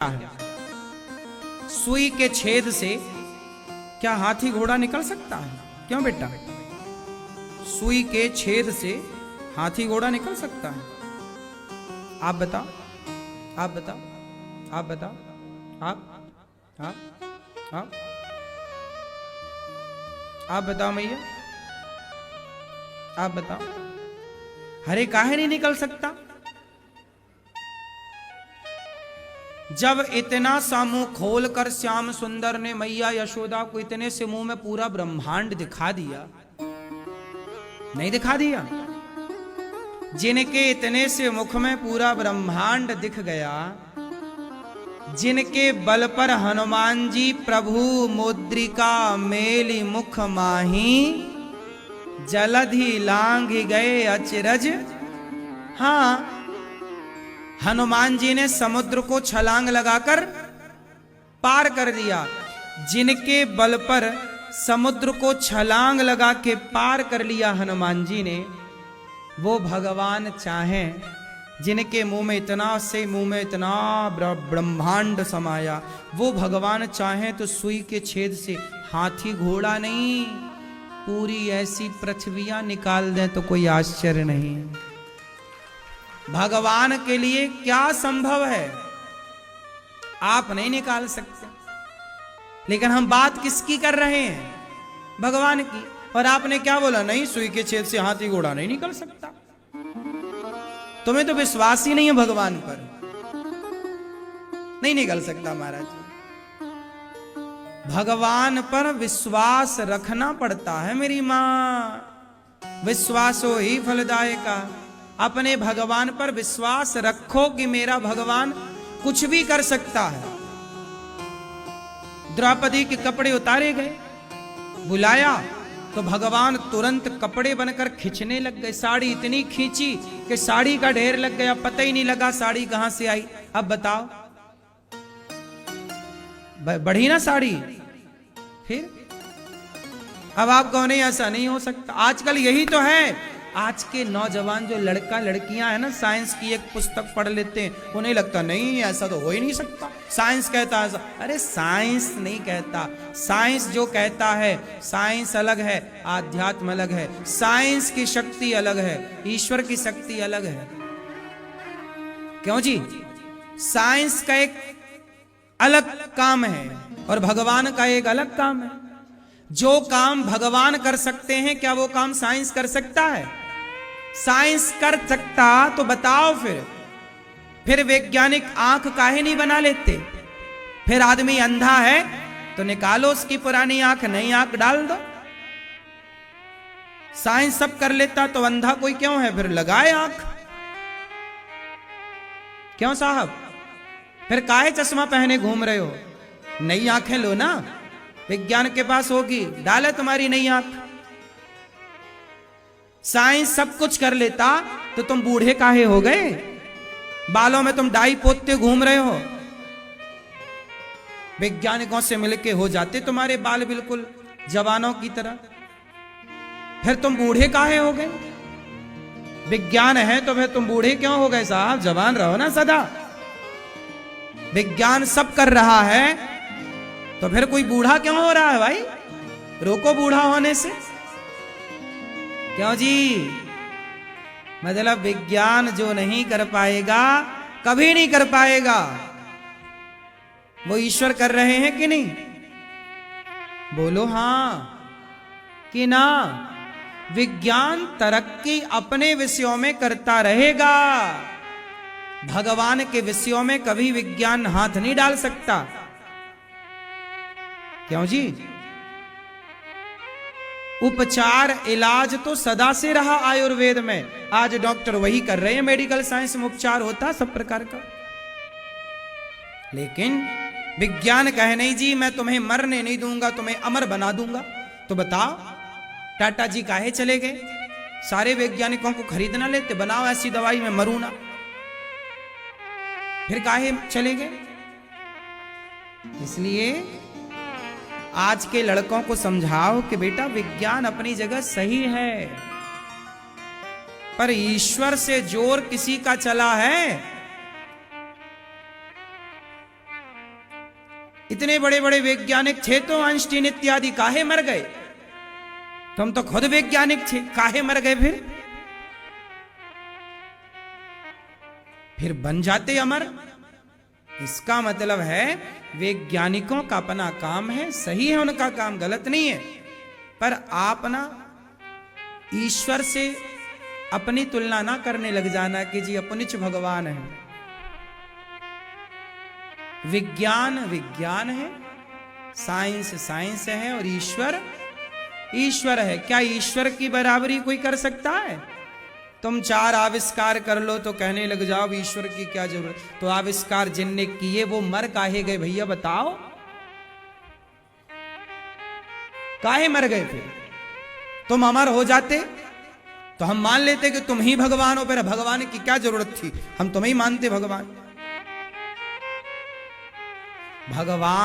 है? सुई के छेद से क्या हाथी घोड़ा निकल सकता है? क्यों बेटा? सुई के छेद से हाथी घोड़ा निकल सकता है? आप बताओ, आप बताओ, आप बताओ, आप आप बताओ मैया, आप बताओ। हरे काहे नहीं निकल सकता? जब इतना सा मुंह खोलकर श्याम सुंदर ने मैया यशोदा को इतने से मुंह में पूरा ब्रह्मांड दिखा दिया, नहीं दिखा दिया? जिनके इतने से मुख में पूरा ब्रह्मांड दिख गया, जिनके बल पर हनुमान जी प्रभु मुद्रिका मेली मुख माही, जलधि लांघ गए अचरज। हाँ, हनुमान जी ने समुद्र को छलांग लगाकर पार कर दिया। जिनके बल पर समुद्र को छलांग लगा के पार कर लिया हनुमान जी ने, वो भगवान चाहें, जिनके मुंह में इतना ब्रह्मांड समाया, वो भगवान चाहें तो सुई के छेद से हाथी घोड़ा नहीं, पूरी ऐसी पृथ्वियां निकाल दें तो कोई आश्चर्य नहीं। भगवान के लिए क्या संभव है? आप नहीं निकाल सकते। लेकिन हम बात किसकी कर रहे हैं? भगवान की। और आपने क्या बोला? नहीं, सुई के छेद से हाथी घोड़ा नहीं निकल सकता। तुम्हें तो विश्वास ही नहीं है भगवान पर। नहीं निकल सकता महाराज जी। भगवान पर विश्वास रखना पड़ता है मेरी मां। विश्वासो ही फलदायका। अपने भगवान पर विश्वास रखो कि मेरा भगवान कुछ भी कर सकता है। द्रौपदी के कपड़े उतारे गए, बुलाया तो भगवान तुरंत कपड़े बनकर खींचने लग गए। साड़ी इतनी खींची कि साड़ी का ढेर लग गया, पता ही नहीं लगा साड़ी कहां से आई। अब बताओ, बढ़ी ना साड़ी? फिर अब आप कहो नहीं ऐसा नहीं हो सकता। आजकल यही तो है। आज के नौजवान जो लड़का लड़कियां हैं ना, साइंस की एक पुस्तक पढ़ लेते हैं, उन्हें लगता नहीं ऐसा तो हो ही नहीं सकता। साइंस कहता है। अरे साइंस नहीं कहता। साइंस जो कहता है, साइंस अलग है, आध्यात्म अलग है। साइंस की शक्ति अलग है, ईश्वर की शक्ति अलग है। क्यों जी? साइंस का एक अलग काम है और भगवान का एक अलग काम है। जो काम भगवान कर सकते हैं, क्या वो काम साइंस कर सकता है? साइंस कर सकता तो बताओ फिर वैज्ञानिक आंख काहे नहीं बना लेते? फिर आदमी अंधा है तो निकालो उसकी पुरानी आंख, नई आंख डाल दो। साइंस सब कर लेता तो अंधा कोई क्यों है? फिर लगाए आंख। क्यों साहब? फिर काहे चश्मा पहने घूम रहे हो? नई आंखें लो ना, विज्ञान के पास होगी, डाले तुम्हारी नई आंख। साइंस सब कुछ कर लेता तो तुम बूढ़े काहे हो गए? बालों में तुम डाई पोतते घूम रहे हो। वैज्ञानिकों से मिलके हो जाते तुम्हारे बाल बिल्कुल जवानों की तरह। फिर तुम बूढ़े काहे हो गए? विज्ञान है तो फिर तुम बूढ़े क्यों हो गए साहब? जवान रहो ना सदा। विज्ञान सब कर रहा है तो फिर कोई बूढ़ा क्यों हो रहा है भाई? रोको बूढ़ा होने से। क्यों जी? मतलब विज्ञान जो नहीं कर पाएगा, कभी नहीं कर पाएगा, वो ईश्वर कर रहे हैं कि नहीं? बोलो हां कि ना? विज्ञान तरक्की अपने विषयों में करता रहेगा। भगवान के विषयों में कभी विज्ञान हाथ नहीं डाल सकता। क्यों जी? उपचार इलाज तो सदा से रहा आयुर्वेद में। आज डॉक्टर वही कर रहे हैं, मेडिकल साइंस में उपचार होता सब प्रकार का। लेकिन विज्ञान कहे नहीं जी मैं तुम्हें मरने नहीं दूंगा, तुम्हें अमर बना दूंगा। तो बताओ टाटा जी काहे चले गए? सारे वैज्ञानिकों को खरीदना लेते, बनाओ ऐसी दवाई में मरू ना। फिर काहे चले गए? इसलिए आज के लड़कों को समझाओ कि बेटा विज्ञान अपनी जगह सही है, पर ईश्वर से जोर किसी का चला है इतने बड़े बड़े वैज्ञानिक थे तो आइंस्टीन इत्यादि काहे मर गए? तुम तो खुद वैज्ञानिक थे, काहे मर गए? फिर बन जाते अमर। इसका मतलब है वैज्ञानिकों का अपना काम है, सही है उनका काम, गलत नहीं है, पर आप ना ईश्वर से अपनी तुलना ना करने लग जाना कि जी अपनिच भगवान है। विज्ञान विज्ञान है, साइंस साइंस है, और ईश्वर ईश्वर है। क्या ईश्वर की बराबरी कोई कर सकता है? तुम 4 आविष्कार कर लो तो कहने लग जाओ ईश्वर की क्या जरूरत। तो आविष्कार जिनने किए वो मर काहे गए भैया बताओ? काहे मर गए? फिर तुम अमर हो जाते तो हम मान लेते कि तुम ही भगवान हो, फिर भगवान की क्या जरूरत थी, हम तुम्हें ही मानते भगवान। भगवान